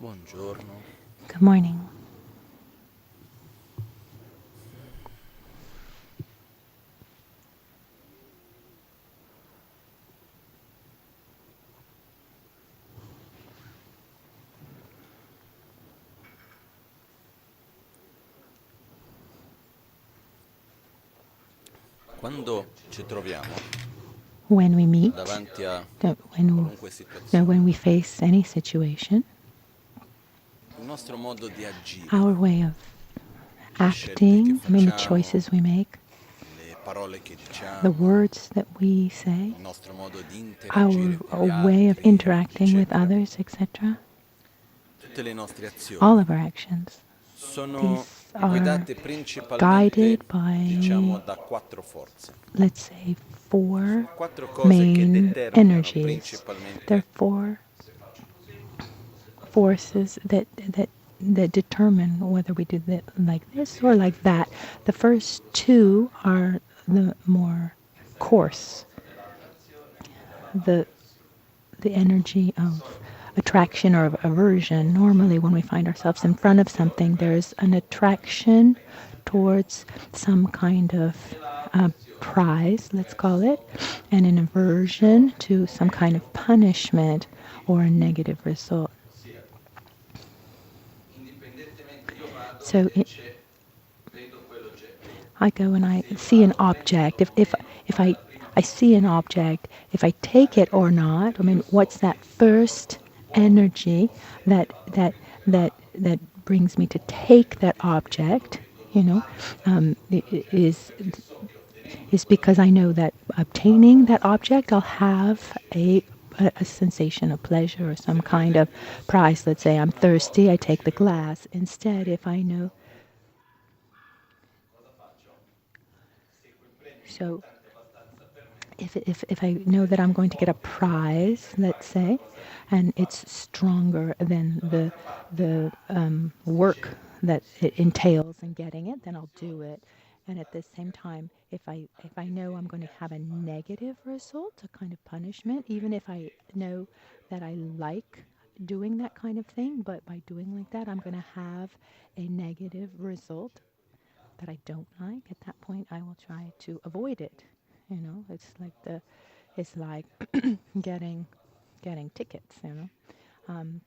Buongiorno. Good morning. Quando ci troviamo When we meet, davanti a when qualunque when situazione, we face any situation, il nostro modo di agire, our way of le scelte che acting, the facciamo, choices we make, le parole che the diciamo, words that we say, il nostro modo di interagire our con gli way of altri, interacting with eccetera, others, etc. tutte le nostre All azioni of our actions. sono These are guidate principalmente, guided by, diciamo, da quattro forze. let's say, four Sono quattro cose che main determinano energies. There are principalmente four forces that determine whether we do that like this or like that. The first two are the more coarse, the the energy of attraction or of aversion. Normally, when we find ourselves in front of something, there's an attraction towards some kind of prize, let's call it, and an aversion to some kind of punishment or a negative result. So I go and I see an object. If I see an object, if I take it or not, I mean, what's that first energy that brings me to take that object? You know, is because I know that obtaining that object, I'll have a sensation of pleasure or some kind of prize. Let's say I'm thirsty, I take the glass. Instead, if I know, so if I know that I'm going to get a prize, let's say, and it's stronger than the work that it entails in getting it, then I'll do it. And at the same time, if I know I'm going to have a negative result, a kind of punishment, even if I know that I like doing that kind of thing, but by doing like that, I'm going to have a negative result that I don't like. At that point, I will try to avoid it. You know, it's like getting tickets. You know, um,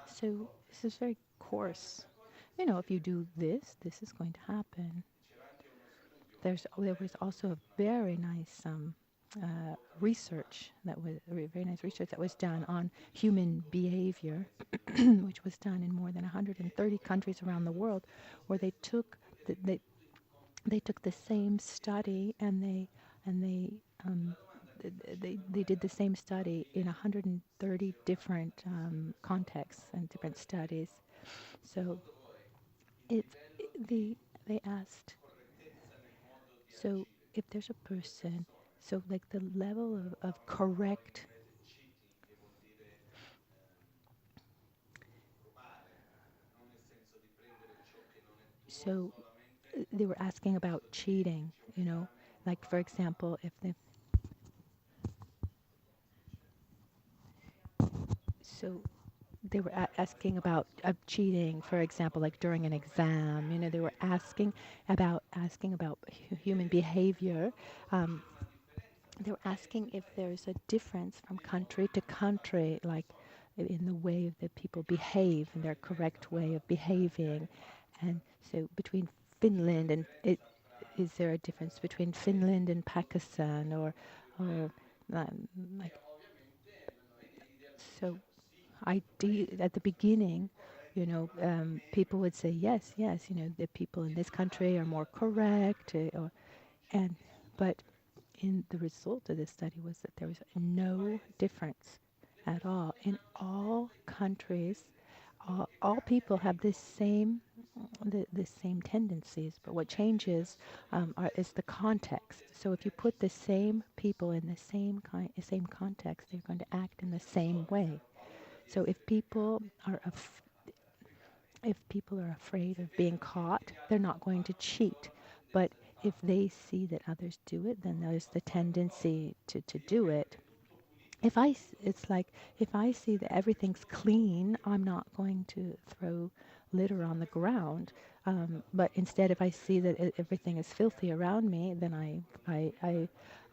so this is very coarse. You know, if you do this, this is going to happen. There was also a very nice research that was very nice research that was done on human behavior, which was done in more than 130 countries around the world, where the, they they took the same study and they did the same study in 130 different contexts and different studies. So if they asked, so if there's a person, so like the level of correct, so they were asking about cheating, you know, like for example, if they, so they were asking about cheating, for example, like during an exam. You know, they were asking about human behavior. Um, they were asking if there's a difference from country to country, like in the way that people behave, in their correct way of behaving. And so between Finland and is there a difference between Finland and Pakistan, or like so? At the beginning, you know, people would say yes, yes. You know, the people in this country are more correct, and but in the result of this study was that there was no difference at all in all countries. All people have the same tendencies, but what changes is the context. So if you put the same people in the same context, they're going to act in the same way. So if people are afraid of being caught, they're not going to cheat. But if they see that others do it, then there's the tendency to do it. it's like if I see that everything's clean, I'm not going to throw litter on the ground. But instead, if I see that everything is filthy around me, then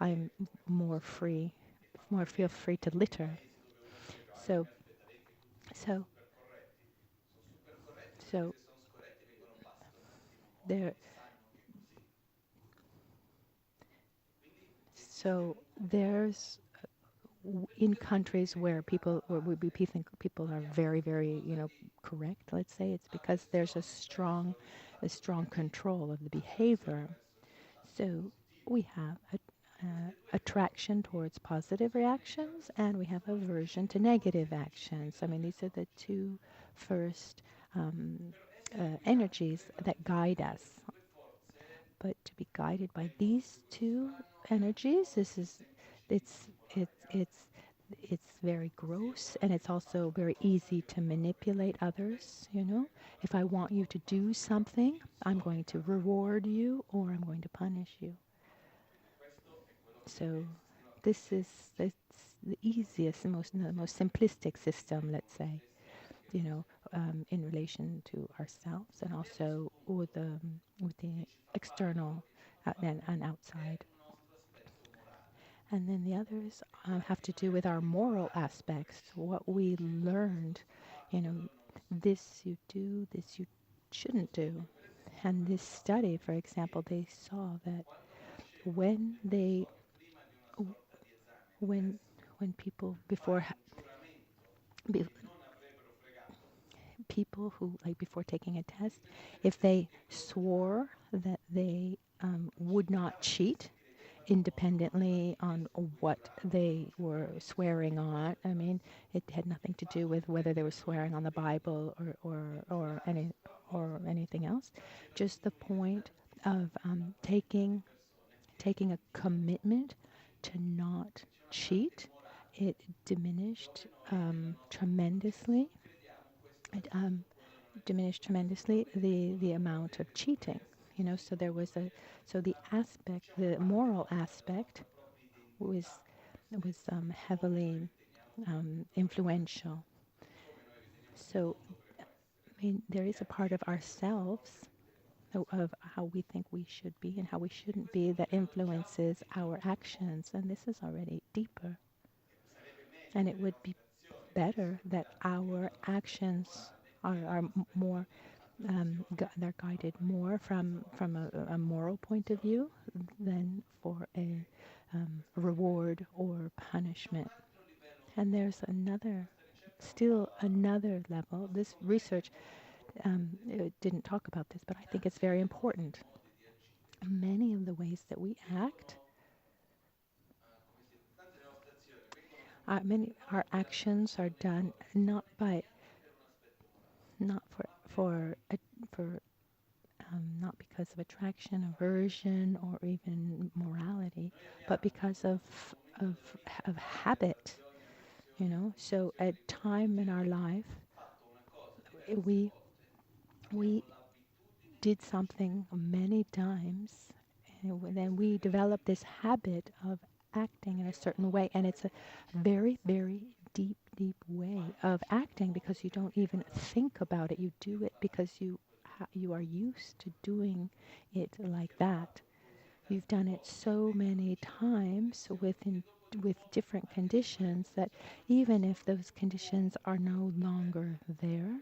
I'm more free, more feel free to litter. So, so, so there, so there's in countries where we think people are very, very, correct, let's say, it's because there's a strong control of the behavior. So we have attraction towards positive reactions, and we have aversion to negative actions. I mean, these are the two first energies that guide us. But to be guided by these two energies, it's it's it's very gross, and it's also very easy to manipulate others. If I want you to do something, I'm going to reward you or I'm going to punish you. So this is it's the easiest and the most simplistic system, let's say, in relation to ourselves and also with the external and outside. And then the others have to do with our moral aspects, what we learned, you know, this you do, this you shouldn't do. And this study, for example, they saw that when they, when, when people be, people who like before taking a test, if they swore that they would not cheat, independently on what they were swearing on. I mean, it had nothing to do with whether they were swearing on the Bible or anything else. Just the point of taking a commitment to not cheat. It diminished tremendously. It diminished tremendously the amount of cheating. So there was the moral aspect was heavily influential. So I mean, there is a part of ourselves of how we think we should be and how we shouldn't be that influences our actions, and this is already deeper. And it would be better that our actions are more they're guided more from a moral point of view than for a reward or punishment. And there's still another level. This research it didn't talk about this, but I think it's very important. Many of the ways that we act, many our actions are done not for not because of attraction, aversion, or even morality, but because of of habit. So at time in our life, we we did something many times, and then we develop this habit of acting in a certain way, and it's a very, very deep way of acting because you don't even think about it. You do it because you are used to doing it like that. You've done it so many times with different conditions that even if those conditions are no longer there,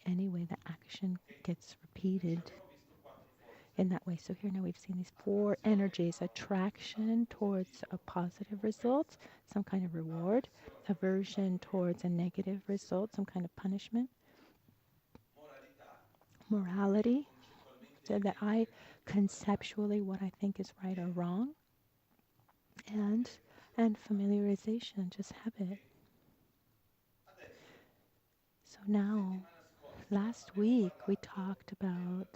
anyway, the action gets repeated in that way. So here now we've seen these four energies: attraction towards a positive result, some kind of reward; aversion towards a negative result, some kind of punishment; morality, so that I conceptually what I think is right or wrong; and familiarization, just habit. So now, last week we talked about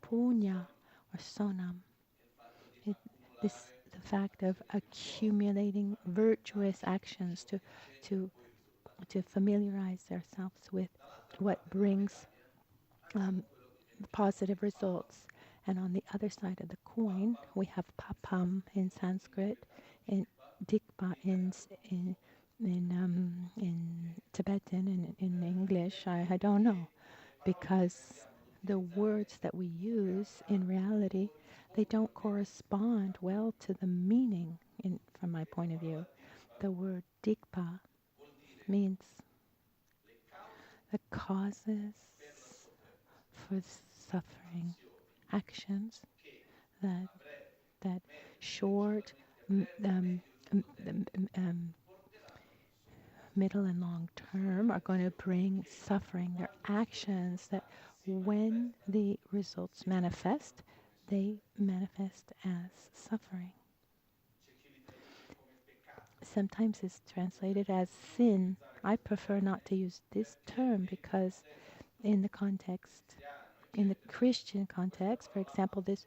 punya or sonam. It, this the fact of accumulating virtuous actions to to familiarize ourselves with what brings positive results. And on the other side of the coin, we have papam in Sanskrit and dik dikpa in Tibetan and in English, I don't know, because the words that we use in reality, they don't correspond well to the meaning from my point of view. The word dikpa means the causes for suffering, actions that that short, middle and long term are going to bring suffering. They're actions that when the results manifest, they manifest as suffering. Sometimes it's translated as sin. I prefer not to use this term because in the context, in the Christian context, for example, this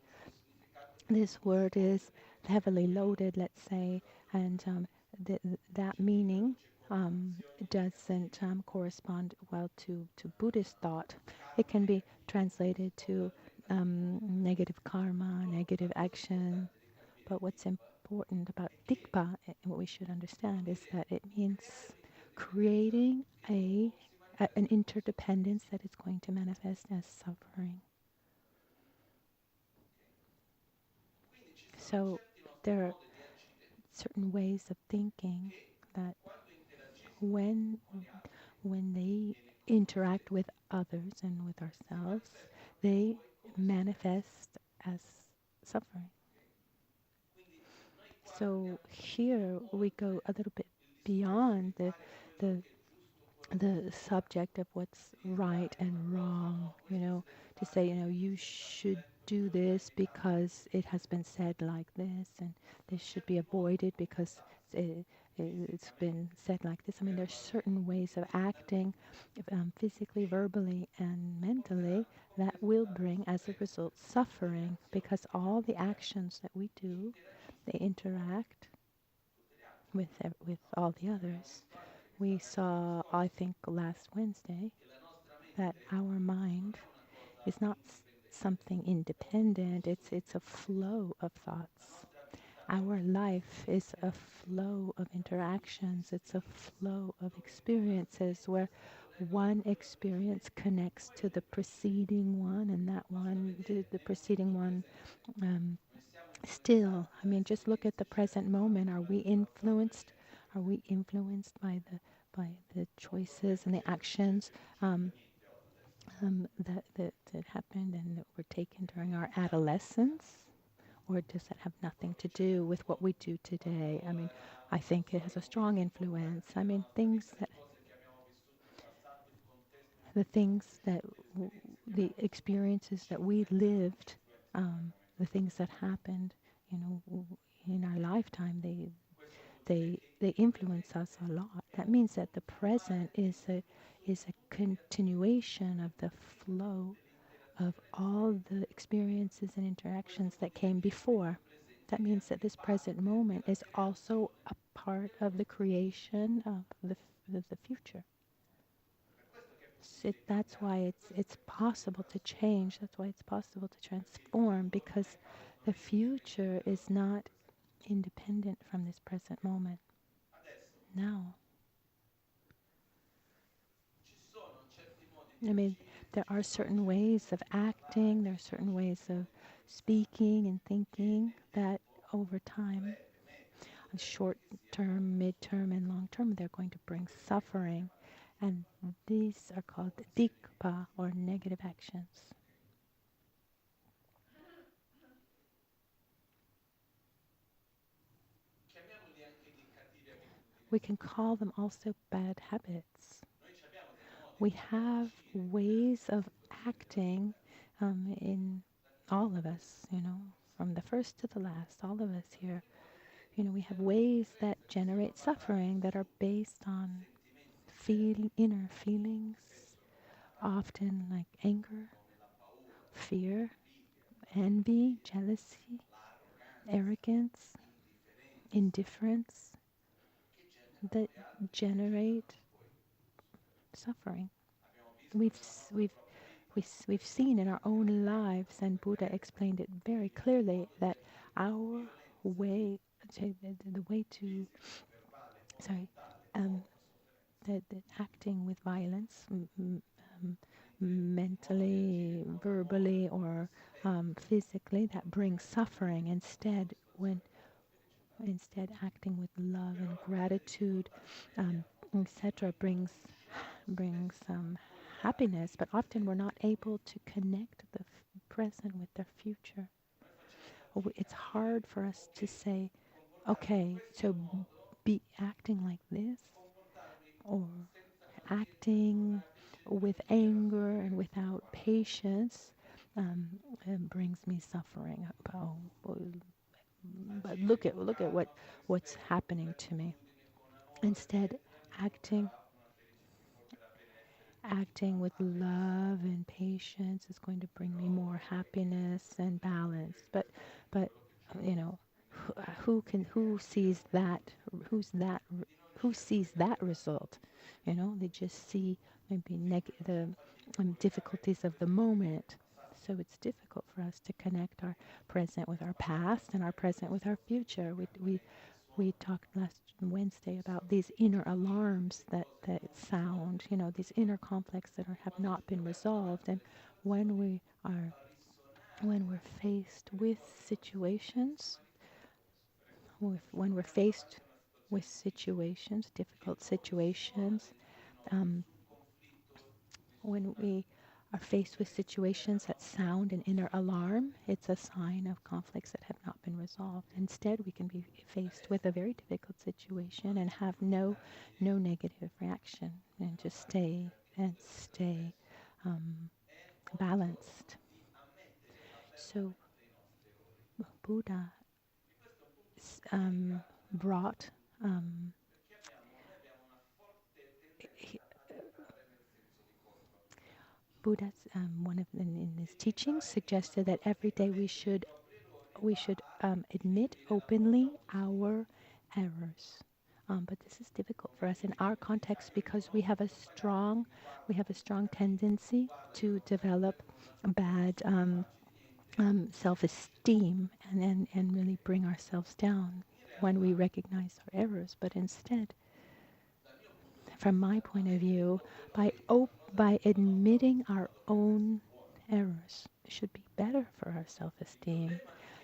word is heavily loaded, let's say, and that meaning doesn't correspond well to Buddhist thought. It can be translated to negative karma, negative action. But what's important about dikpa, and what we should understand, is that it means creating an interdependence that is going to manifest as suffering. So there are certain ways of thinking that when they interact with others and with ourselves, they manifest as suffering. So here we go a little bit beyond the the subject of what's right and wrong, to say, you should do this because it has been said like this, and this should be avoided because it's been said like this. I mean, there's certain ways of acting physically, verbally, and mentally that will bring, as a result, suffering because all the actions that we do, they interact with all the others. We saw, I think, last Wednesday that our mind is not something independent. It's a flow of thoughts. Our life is a flow of interactions. It's a flow of experiences where one experience connects to the preceding one, and that one, the preceding one, um, still. I mean, just look at the present moment. Are we influenced? Are we influenced by the choices and the actions that happened and that were taken during our adolescence? Or does that have nothing to do with what we do today? I mean, I think it has a strong influence. I mean, the things that, the experiences that we lived, the things that happened, in our lifetime, they influence us a lot. That means that the present is a continuation of the flow of all the experiences and interactions that came before. That means that this present moment is also a part of the creation of the future. That's why it's possible to change. That's why it's possible to transform, because the future is not independent from this present moment. Now, I mean, there are certain ways of acting, there are certain ways of speaking and thinking that over time, on short term, mid term, and long term, they're going to bring suffering. And these are called dikpa, or negative actions. We can call them also bad habits. We have ways of acting in all of us, from the first to the last, all of us here. We have ways that generate suffering that are based on inner feelings, often like anger, fear, envy, jealousy, arrogance, indifference, that generate suffering. We've s- we've seen in our own lives, and Buddha explained it very clearly, that our way, the way to, sorry, um, that acting with violence, mentally, verbally, or physically, that brings suffering. Instead, acting with love and gratitude, etc., brings happiness. But often we're not able to connect the present with the future. It's hard for us to say, okay, so be acting like this, or acting with anger and without patience brings me suffering. Oh, but look at what's happening to me. Instead, acting acting with love and patience is going to bring me more happiness and balance. But you know, who sees that? Who's that? Who sees that result? You know, they just see maybe the difficulties of the moment. So it's difficult for us to connect our present with our past and our present with our future. We talked last Wednesday about these inner alarms that sound, you know, these inner conflicts that have not been resolved. And when we are when we're faced with situations, when we're faced with situations, difficult situations, um, when we are faced with situations that sound an inner alarm, it's a sign of conflicts that have not been resolved. Instead, we can be faced with a very difficult situation and have no negative reaction and just stay um, balanced. So Buddha brought he, Buddha's one of in his teachings suggested that every day we should admit openly our errors. But this is difficult for us in our context because we have a strong tendency to develop bad self-esteem and really bring ourselves down when we recognize our errors. But instead, from my point of view, by admitting our own errors, it should be better for our self-esteem.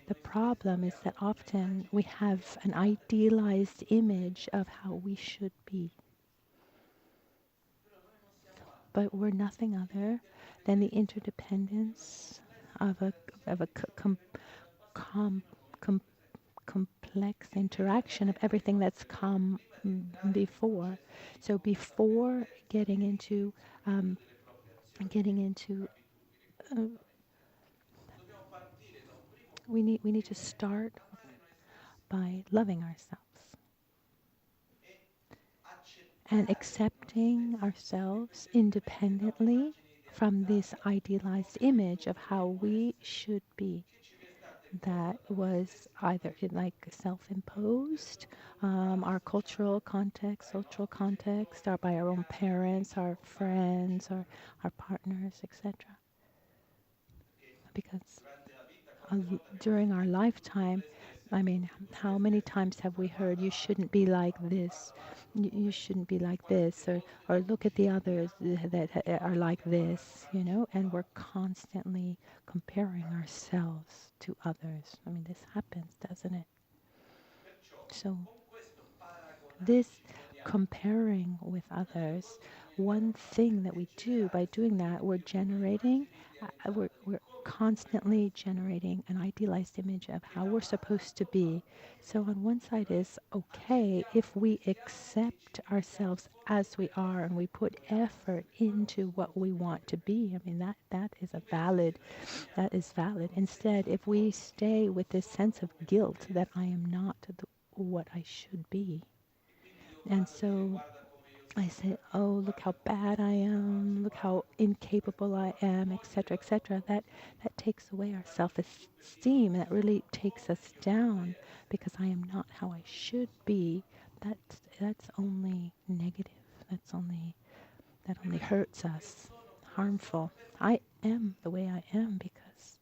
The problem is that often we have an idealized image of how we should be, but we're nothing other than the interdependence of a com, com, complex interaction of everything that's come before. So before um, getting into we need to start by loving ourselves and accepting ourselves independently from this idealized image of how we should be. That was either like self-imposed, our cultural context, or by our own parents, our friends, or our partners, etc. Because during our lifetime, I mean, how many times have we heard, you shouldn't be like this, you shouldn't be like this, or look at the others that are like this, you know, and we're constantly comparing ourselves to others. I mean, this happens, doesn't it? So this comparing with others, one thing that we do by doing that, we're constantly generating an idealized image of how we're supposed to be. So on one side is okay if we accept ourselves as we are and we put effort into what we want to be. I mean that is valid. Instead, if we stay with this sense of guilt that I am not what I should be, and so I say, oh, look how bad I am, look how incapable I am, etc., etc. That takes away our self-esteem. That really takes us down because I am not how I should be. That's only negative. That only hurts us, harmful. I am the way I am because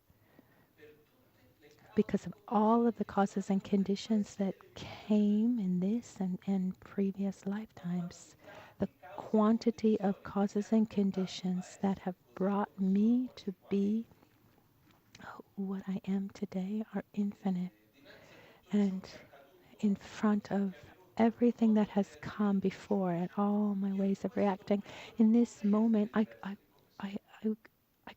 because of all of the causes and conditions that came in this and previous lifetimes. The quantity of causes and conditions that have brought me to be what I am today are infinite. And in front of everything that has come before and all my ways of reacting, in this moment, I, I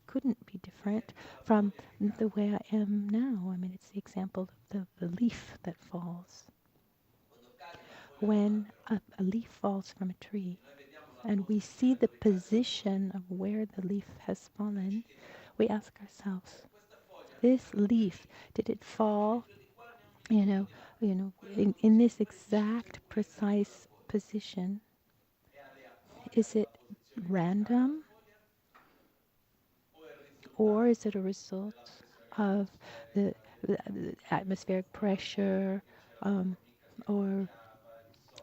couldn't be different from the way I am now. I mean, it's the example of the leaf that falls. When a leaf falls from a tree and we see the position of where the leaf has fallen, we ask ourselves, this leaf, did it fall, in this exact precise position? Is it random, or is it a result of the atmospheric pressure, or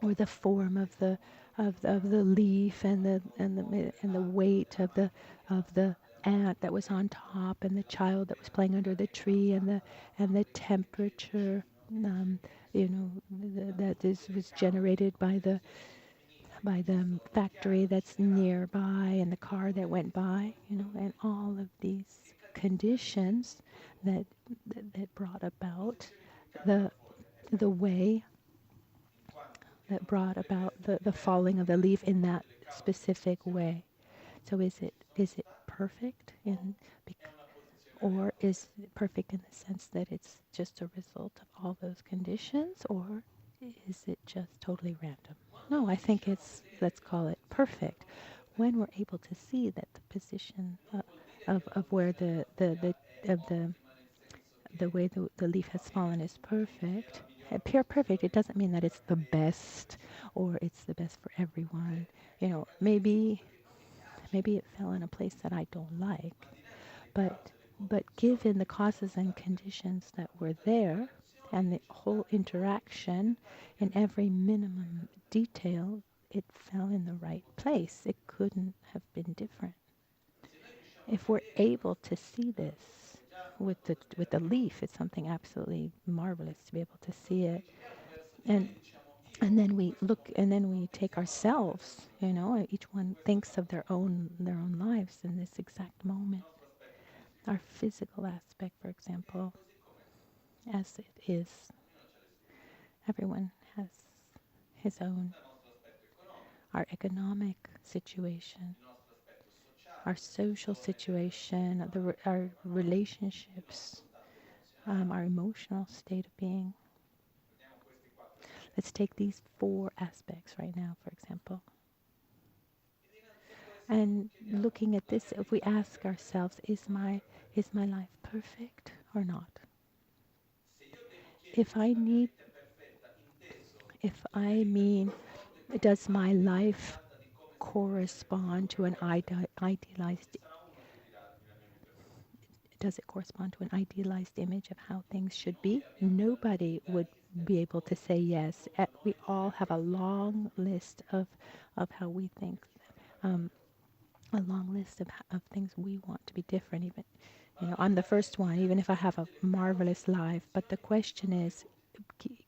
the form of the leaf and the weight of the ant that was on top and the child that was playing under the tree and the temperature, that was generated by the factory that's nearby and the car that went by, and all of these conditions that brought about the the way that brought about the falling of the leaf in that specific way. So is it perfect or is it perfect in the sense that it's just a result of all those conditions, or is it just totally random? No, I think let's call it perfect. When we're able to see that the position of where the way the leaf has fallen is perfect. Pure perfect, it doesn't mean that it's the best or it's the best for everyone. Maybe it fell in a place that I don't like, but given the causes and conditions that were there and the whole interaction in every minimum detail, it fell in the right place. It couldn't have been different. If we're able to see this with the leaf, it's something absolutely marvelous to be able to see it. And and then we look and then we take ourselves, each one thinks of their own lives in this exact moment. Our physical aspect, for example, as it is, everyone has his own. Our economic situation, our social situation, our relationships, our emotional state of being. Let's take these four aspects right now, for example. And looking at this, if we ask ourselves, is my life perfect or not? If I need, if I mean, does my life correspond to an idealized, does it correspond to an idealized image of how things should be? Nobody would be able to say yes. We all have a long list of how we think, um, a long list of things we want to be different. Even, I'm the first one, even if I have a marvelous life. But the question is,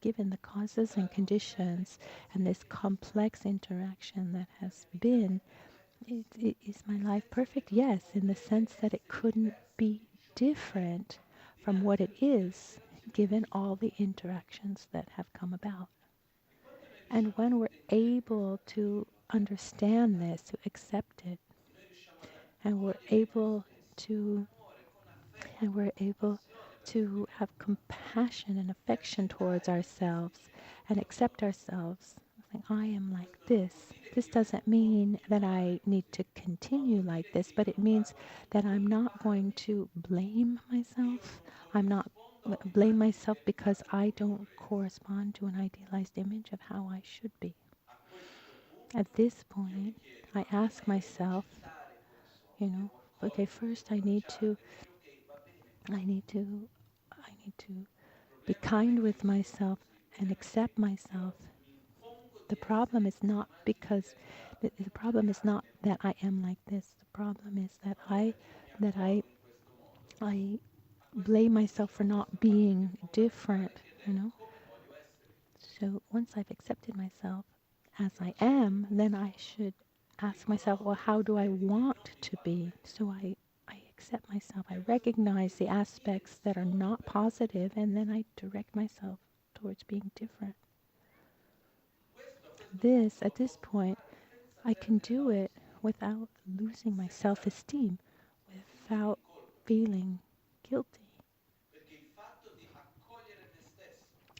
given the causes and conditions and this complex interaction that has been, is my life perfect? Yes, in the sense that it couldn't be different from what it is, given all the interactions that have come about. And when we're able to understand this, to accept it, and to we're able to have compassion and affection towards ourselves and accept ourselves. Saying, I am like this. This doesn't mean that I need to continue like this, but it means that I'm not going to blame myself. I'm not blame myself because I don't correspond to an idealized image of how I should be. At this point, I ask myself, okay, first I need to, I need to be kind with myself and accept myself. The problem is not the problem is not that I am like this. The problem is that I blame myself for not being different, you know. So once I've accepted myself as I am, then I should ask myself, well, how do I want to be? So I accept myself. I recognize the aspects that are not positive, and then I direct myself towards being different. At this point, I can do it without losing my self esteem, without feeling guilty.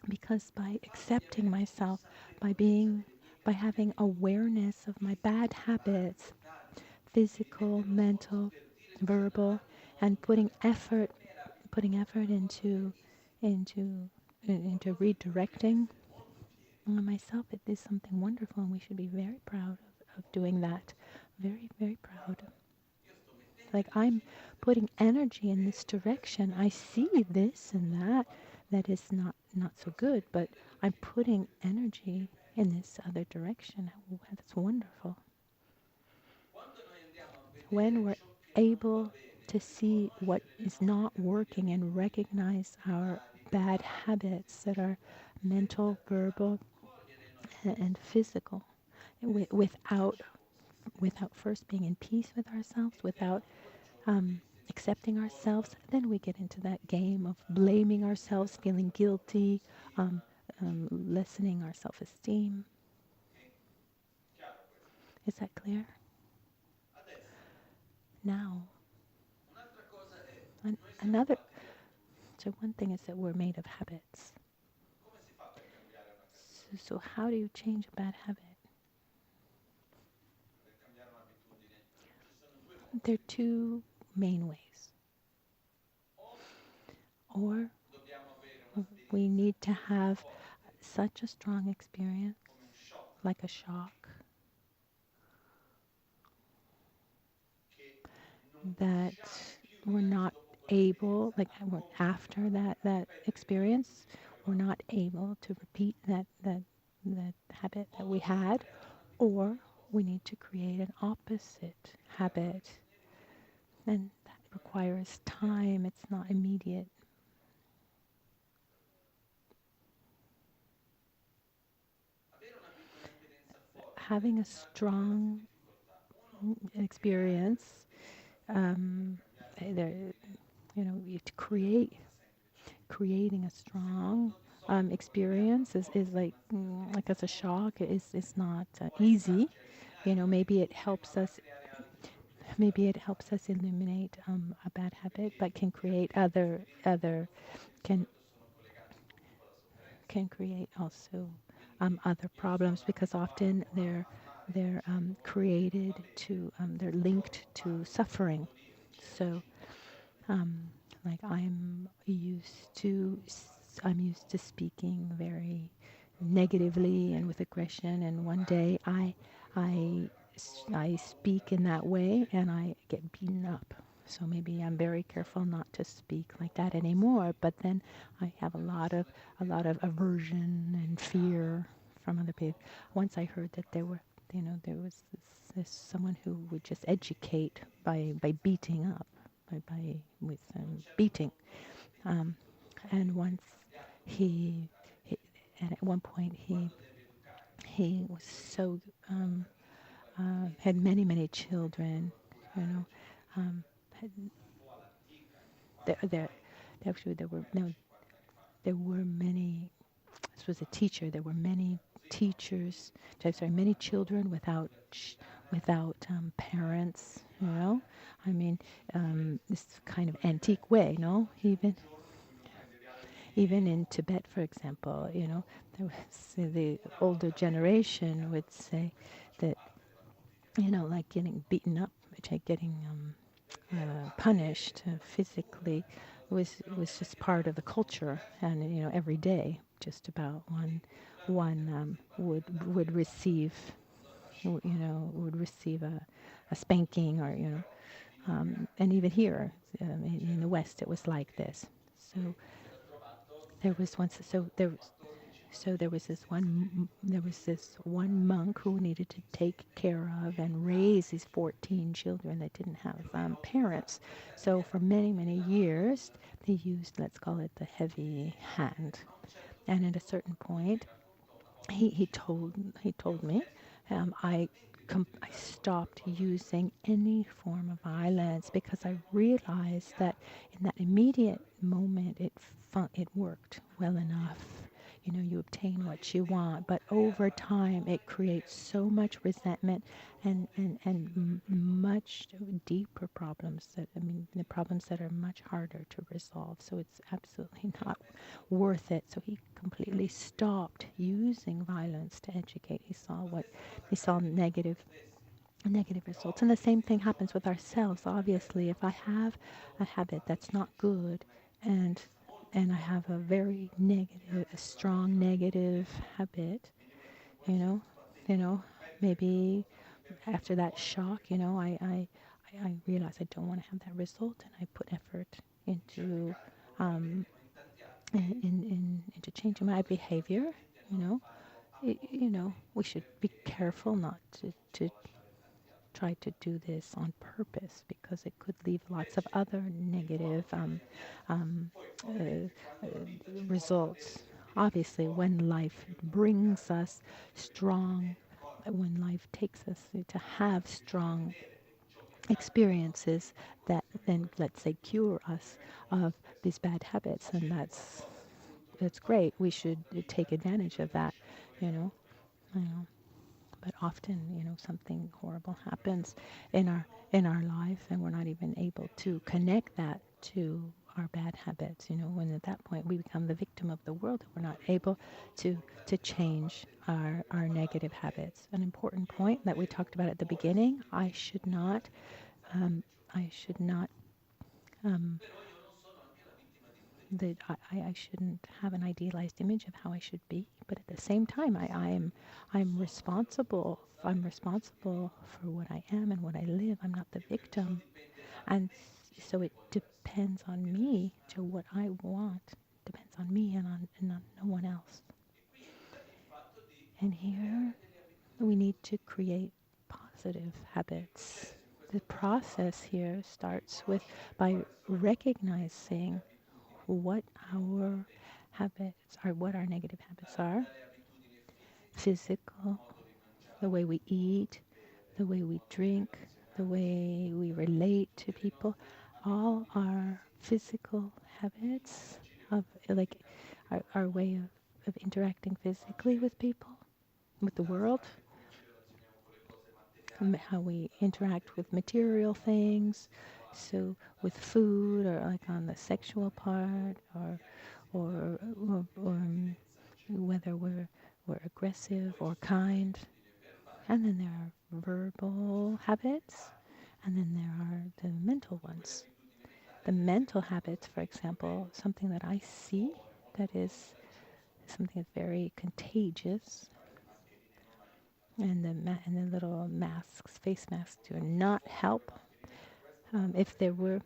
Because by accepting myself, by having awareness of my bad habits, physical, mental, verbal, and putting effort into into redirecting myself, it is something wonderful, and we should be very proud of doing that. Very, very proud. Like I'm putting energy in this direction. I see this and that is not so good, but I'm putting energy in this other direction. That's wonderful. When we're able to see what is not working and recognize our bad habits that are mental, verbal, and physical, without first being in peace with ourselves, without accepting ourselves, then we get into that game of blaming ourselves, feeling guilty, lessening our self-esteem. Is that clear? Now, another. So one thing is that we're made of habits. So how do you change a bad habit? There are two main ways. Or we need to have such a strong experience, like a shock, that we're not able, like after that experience, we're not able to repeat that habit that we had, or we need to create an opposite habit, and that requires time. It's not immediate. Having a strong experience, there, to creating a strong experience is like as a shock is not easy. Maybe it helps us eliminate a bad habit, but can create can create also other problems, because often they're created to they're linked to suffering. So like I'm used to speaking very negatively and with aggression, and one day I I speak in that way and I get beaten up. So maybe I'm very careful not to speak like that anymore, but then I have a lot of aversion and fear from other people. Once I heard that there was someone who would just educate by beating up, by with beating. Um, and once he, he, and at one point he was so had many children, you know. Had, there actually there were no there were many. This was a teacher. There were many teachers. Sorry, many children without parents. You know, I mean, this kind of antique way. No, even in Tibet, for example, there was the older generation would say that like getting beaten up, like getting punished physically was just part of the culture, and every day just about one would receive would receive a spanking, or and even here in the West it was like this. So there was once so there So there was this one monk who needed to take care of and raise these 14 children that didn't have parents. So for many, many years, they used, let's call it the heavy hand. And at a certain point, he told me, I stopped using any form of violence because I realized that in that immediate moment it worked well enough. You know, you obtain what you want, but over time it creates so much resentment and much deeper problems that, I mean, the problems that are much harder to resolve. So it's absolutely not worth it. So he completely stopped using violence to educate. He saw negative results. And the same thing happens with ourselves. Obviously, if I have a habit that's not good, and I have a very negative, a strong negative habit, you know, you know, maybe after that shock, I realize I don't want to have that result, and I put effort into um, into changing my behavior. You know, we should be careful not to try to do this on purpose because it could leave lots of other negative um, uh, uh, results. Obviously, when life brings us strong, when life takes us to have strong experiences that then, let's say, cure us of these bad habits, and that's great. We should take advantage of that, you know. You know, but often, something horrible happens in our life, and we're not even able to connect that to our bad habits. When at that point we become the victim of the world, and we're not able to change our negative habits. An important point that we talked about at the beginning: um, I should not um, that I shouldn't have an idealized image of how I should be, but at the same time, I'm responsible. I'm responsible for what I am and what I live. I'm not the victim, and so it depends on me to what I want. Depends on me and on no one else. And here we need to create positive habits. The process here starts with by recognizing what our habits are, what our negative habits are: physical, the way we eat, the way we drink, the way we relate to people. All our physical habits of, like, our way of interacting physically with people, with the world, how we interact with material things, so with food, or like on the sexual part, or whether we're aggressive or kind. And then there are verbal habits, and then there are the mental ones. The mental habits, for example, something that I see that is something that's very contagious, and the little masks, face masks, do not help. If there were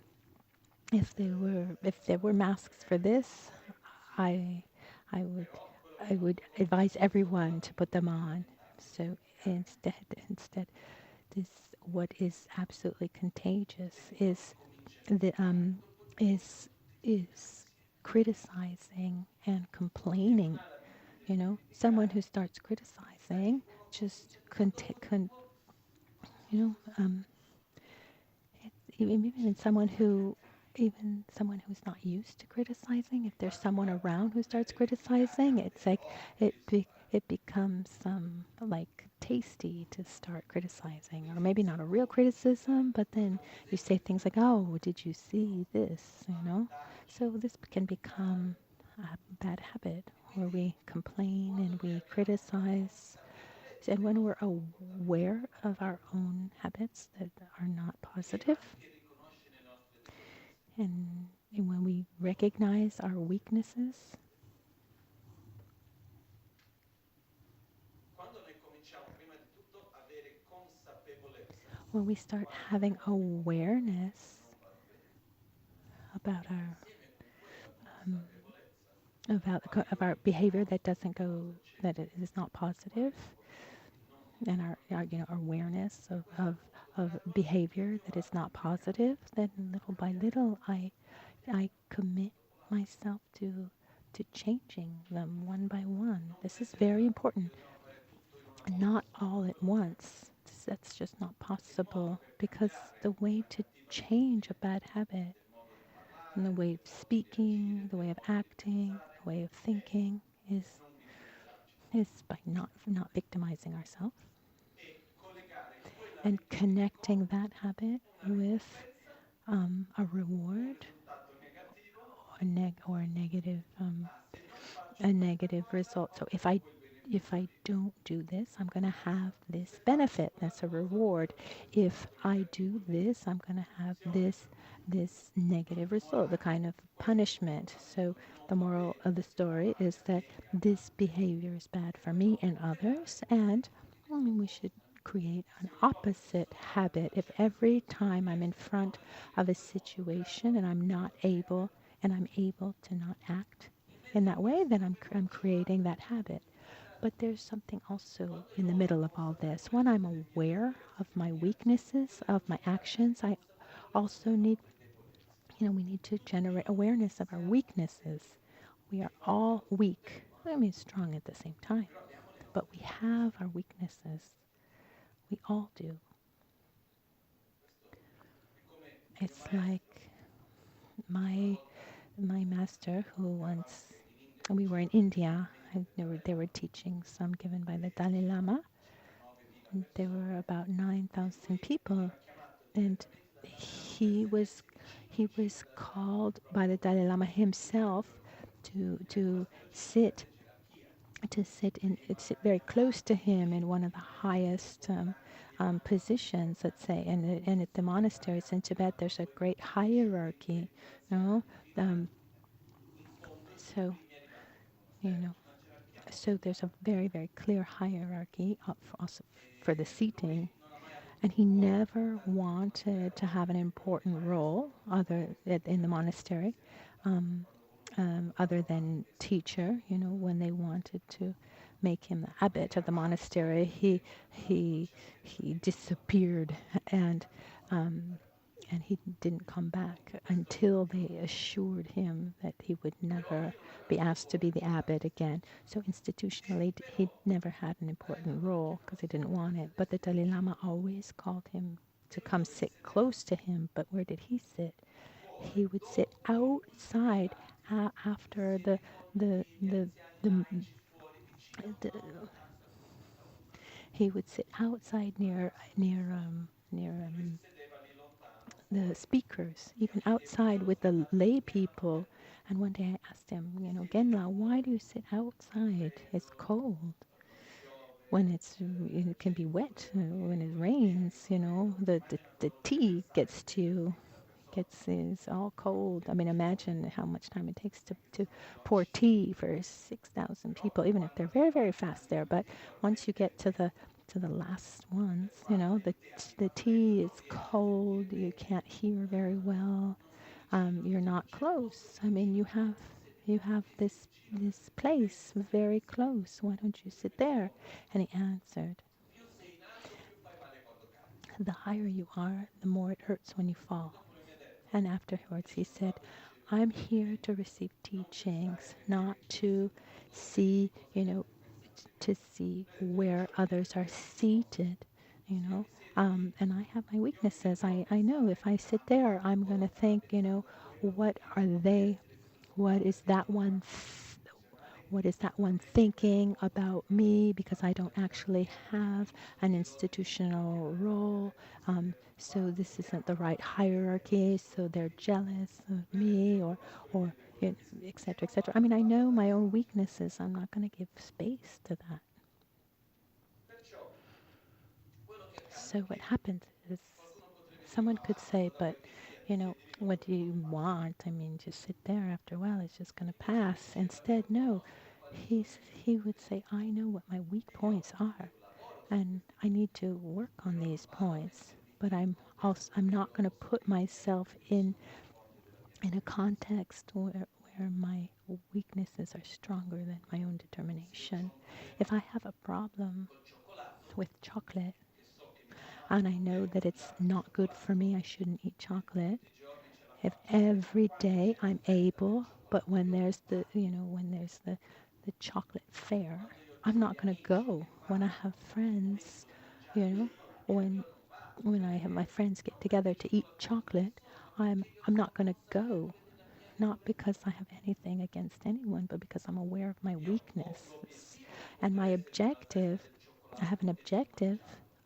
masks for this, I I would I would advise everyone to put them on. So instead, this what is absolutely contagious the is is criticizing and complaining. Someone who starts criticizing just you know um, even someone who's not used to criticizing, if there's someone around who starts criticizing, it's like it becomes like tasty to start criticizing, or maybe not a real criticism, but then you say things like, "Oh, did you see this?" So this can become a bad habit where we complain and we criticize. And when we're aware of our own habits that are not positive, and when we recognize our weaknesses, when we start having awareness about of our behavior that doesn't go, that it is not positive, and our our awareness of behavior that is not positive, then little by little I commit myself to changing them one by one. This is very important. Not all at once. That's just not possible because the way to change a bad habit, and the way of speaking, the way of acting, the way of thinking is by not victimizing ourselves and connecting that habit with a reward or a negative result. So if I don't do this, I'm going to have this benefit. That's a reward. If I do this, I'm going to have this negative result, the kind of punishment. So the moral of the story is that this behavior is bad for me and others, and we should create an opposite habit. If every time I'm in front of a situation and I'm able to not act in that way, then I'm creating that habit. But there's something also in the middle of all this. When I'm aware of my weaknesses, of my actions, I also need, we need to generate awareness of our weaknesses. We are all weak. I mean, strong at the same time. But we have our weaknesses. We all do. It's like my my master who once we were in India and they were teaching some given by the Dalai Lama. And there were about 9,000 people, and he was he was called by the Dalai Lama himself to sit sit very close to him in one of the highest positions, let's say. And at the monasteries in Tibet, there's a great hierarchy, you know. Um, so you know, so there's a very clear hierarchy also for the seating. And he never wanted to have an important role in the monastery, um, other than teacher. When they wanted to make him the abbot of the monastery, he disappeared, and um, and he didn't come back until they assured him that he would never be asked to be the abbot again. So institutionally, he never had an important role because he didn't want it. But the Dalai Lama always called him to come sit close to him. But where did he sit? He would sit outside after the, the he would sit outside near the speakers, even outside with the lay people. And one day I asked him, Genla, why do you sit outside? It's cold. When it can be wet, when it rains, the tea gets to you, it's all cold. I mean, imagine how much time it takes to pour tea for 6,000 people, even if they're very fast there. But once you get to the last ones, the tea is cold. You can't hear very well. You're not close. I mean, you have this place very close. Why don't you sit there? And he answered, the higher you are, the more it hurts when you fall. And afterwards he said, I'm here to receive teachings, not to see, to see where others are seated, and I have my weaknesses. I know if I sit there, I'm going to think, what are they, what is that one what is that one thinking about me, because I don't actually have an institutional role. So this isn't the right hierarchy, so they're jealous of me, or et cetera, et cetera. I mean, I know my own weaknesses. I'm not going to give space to that. So what happens is someone could say, but, what do you want? I mean, just sit there. After a while, it's just going to pass. Instead, no. He would say, I know what my weak points are, and I need to work on these points. But I'm not going to put myself in a context where my weaknesses are stronger than my own determination. If I have a problem with chocolate and I know that it's not good for me, I shouldn't eat chocolate. If every day I'm able, but when there's the chocolate fair, I'm not going to go. When I have friends, you know, when I have my friends get together to eat chocolate, I'm not going to go. Not because I have anything against anyone, but because I'm aware of my weaknesses. And my objective, I have an objective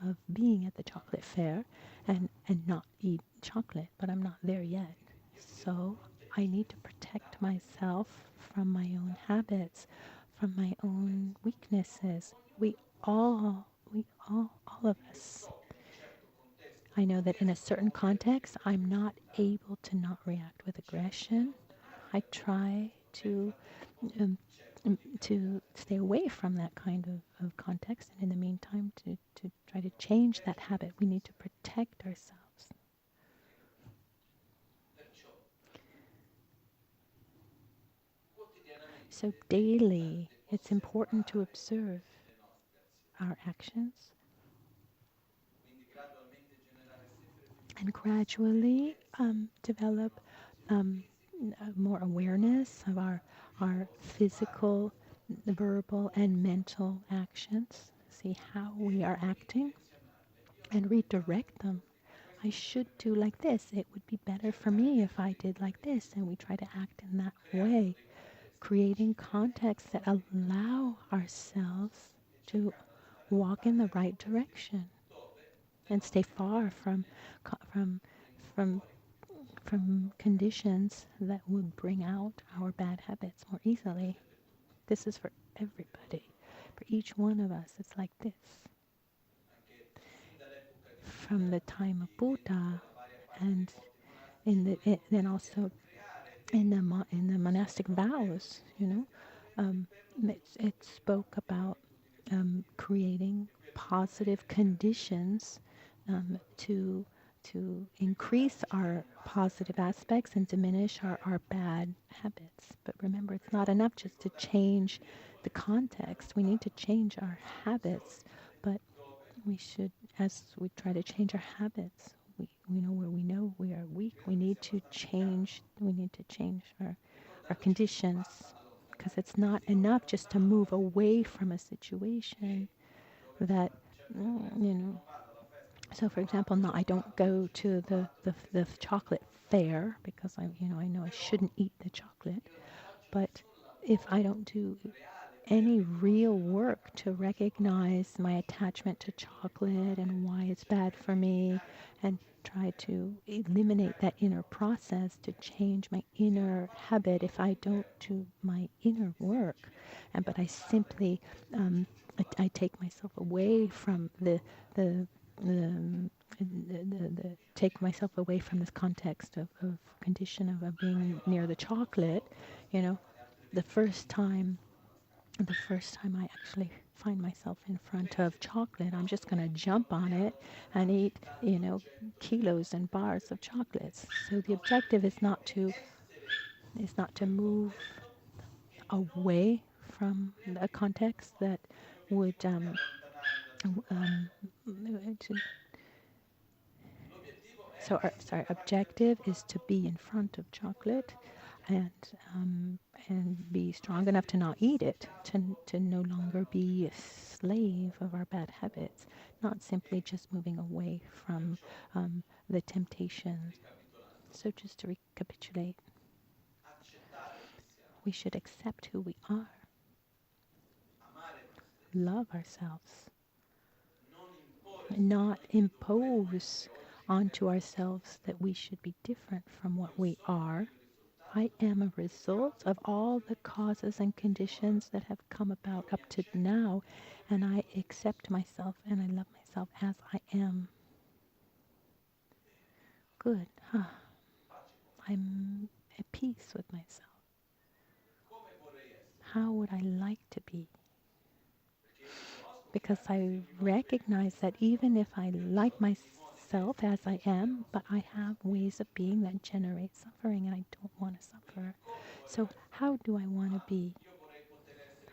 of being at the chocolate fair and not eat chocolate, but I'm not there yet. So I need to protect myself from my own habits, from my own weaknesses. All of us. I know that in a certain context, I'm not able to not react with aggression. I try um, to stay away from that kind of context, and in the meantime, to try to change that habit. We need to protect ourselves. So daily, it's important to observe our actions and gradually develop more awareness of our physical, verbal, and mental actions. See how we are acting and redirect them. I should do like this. It would be better for me if I did like this. And we try to act in that way, creating contexts that allow ourselves to walk in the right direction and stay far from from from conditions that would bring out our bad habits more easily. This is for everybody. For each one of us, it's like this. From the time of Buddha, and then also in the monastic vows, it spoke about creating positive conditions to increase our positive aspects and diminish our bad habits. But remember, it's not enough just to change the context. We need to change our habits, but we should, as we try to change our habits, we know we are weak. We need to change our conditions, because it's not enough just to move away from a situation that, you know. So, for example, no, I don't go to the chocolate fair because I know I shouldn't eat the chocolate. But if I don't do any real work to recognize my attachment to chocolate and why it's bad for me, and try to eliminate that inner process to change my inner habit, if I don't do my inner work, but I simply I take myself away from the the, take myself away from this context of condition of being near the chocolate, you know, the first time the first time I actually find myself in front of chocolate, I'm just going to jump on it and eat, kilos and bars of chocolates. So the objective is not to move away from a context that would to, so our objective is to be in front of chocolate and um, and be strong enough to not eat it, to no longer be a slave of our bad habits, not simply just moving away from the temptations. So just to recapitulate, we should accept who we are, love ourselves, and not impose onto ourselves that we should be different from what we are. I am a result of all the causes and conditions that have come about up to now, and I accept myself and I love myself as I am. Good. I'm at peace with myself. How would I like to be? Because I recognize that even if I like myself as I am, but I have ways of being that generate suffering, and I don't want to suffer. So how do I want to be?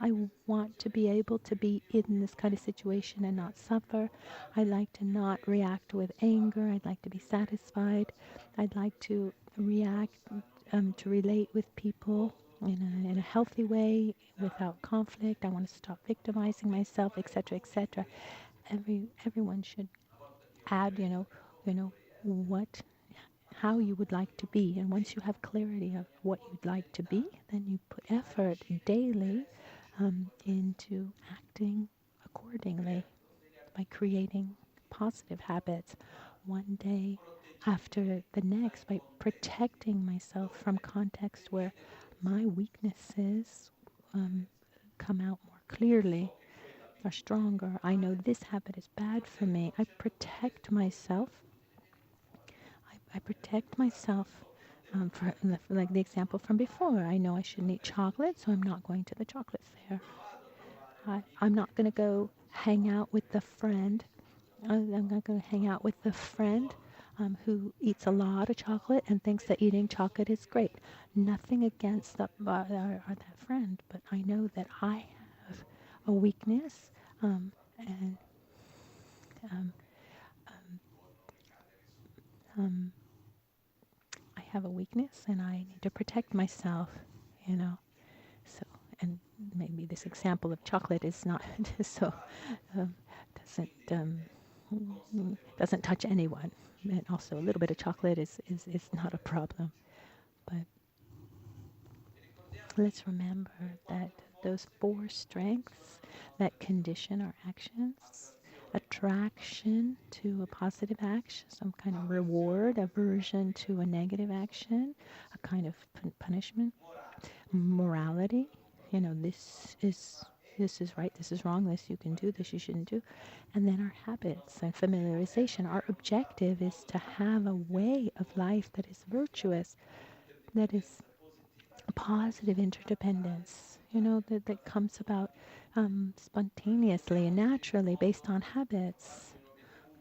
I want to be able to be in this kind of situation and not suffer. I like to not react with anger. I'd like to be satisfied. I'd like to react, to relate with people in a healthy way without conflict. I want to stop victimizing myself, etc., etc. Everyone should add, what how you would like to be. And once you have clarity of what you'd like to be, then you put effort daily into acting accordingly by creating positive habits one day after the next, by protecting myself from context where my weaknesses come out more clearly, are stronger. I know this habit is bad for me. I protect myself. I protect myself for like the example from before. I know I shouldn't eat chocolate, so I'm not going to the chocolate fair. I'm not going to go hang out with the friend. I'm not going to hang out with the friend who eats a lot of chocolate and thinks that eating chocolate is great. Nothing against that friend, but I know that I have a weakness, and um, um, I have a weakness, and I need to protect myself. You know, so and maybe this example of chocolate is not so um, doesn't. Doesn't touch anyone. And also a little bit of chocolate is not a problem. But let's remember that those four strengths that condition our actions, attraction to a positive action, some kind of reward, aversion to a negative action, a kind of punishment, morality, this is right, this is wrong, this you can do, this you shouldn't do. And then our habits and familiarization. Our objective is to have a way of life that is virtuous, that is positive interdependence, that comes about spontaneously and naturally based on habits.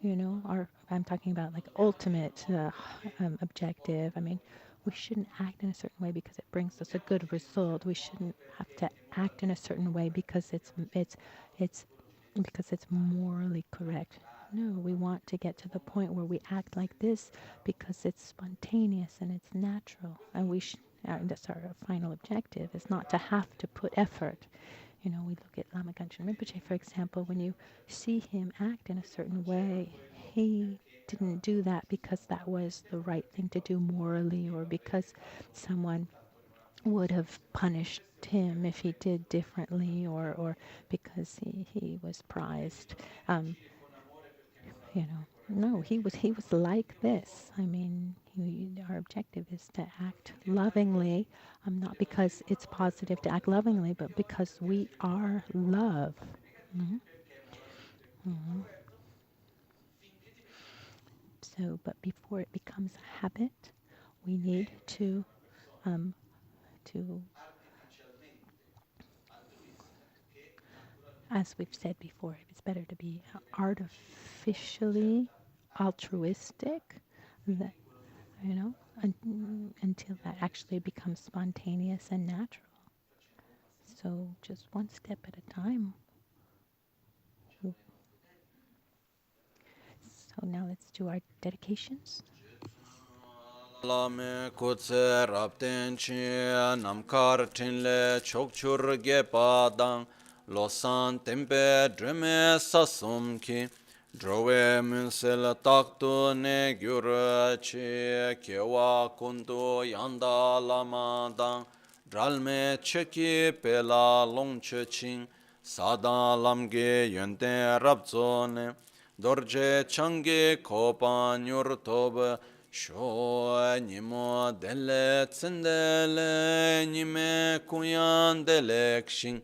I'm talking about like ultimate objective. I mean, we shouldn't act in a certain way because it brings us a good result. We shouldn't have to act in a certain way because it's because it's morally correct. No, we want to get to the point where we act like this because it's spontaneous and it's natural, and that's our final objective. Is not to have to put effort. We look at Lama Michel Rinpoche, for example. When you see him act in a certain way, he didn't do that because that was the right thing to do morally, or because someone would have punished him if he did differently, or because he was prized. Um, no, he was like this. I mean, our objective is to act lovingly, not because it's positive to act lovingly, but because we are love. Mhm. Mhm. So, but before it becomes a habit, we need um, to, as we've said before, it's better to be artificially altruistic, that, until that actually becomes spontaneous and natural. So just one step at a time. So now let's do our dedications. Lame kutse rapten chi namkar tinle chokchur ge padang losan tempe dreme sasum ki drove munsel taktu ne gyur chi kewa kundu yanda lama dang dralme cheki pela longche ching sada lamge yönte rabzone dorje change kopa nyurtob Sho nimo dele tsendele nime kuyan delek shin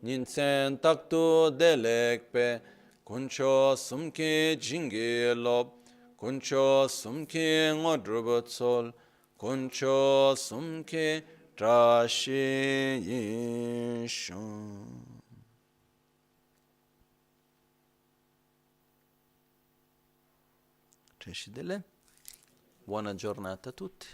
Ninsen taktu delek pe Kuncho sumki jingi lob Kuncho sumki ngodrubut sol Kuncho sumki trashi yishon. Buona giornata a tutti.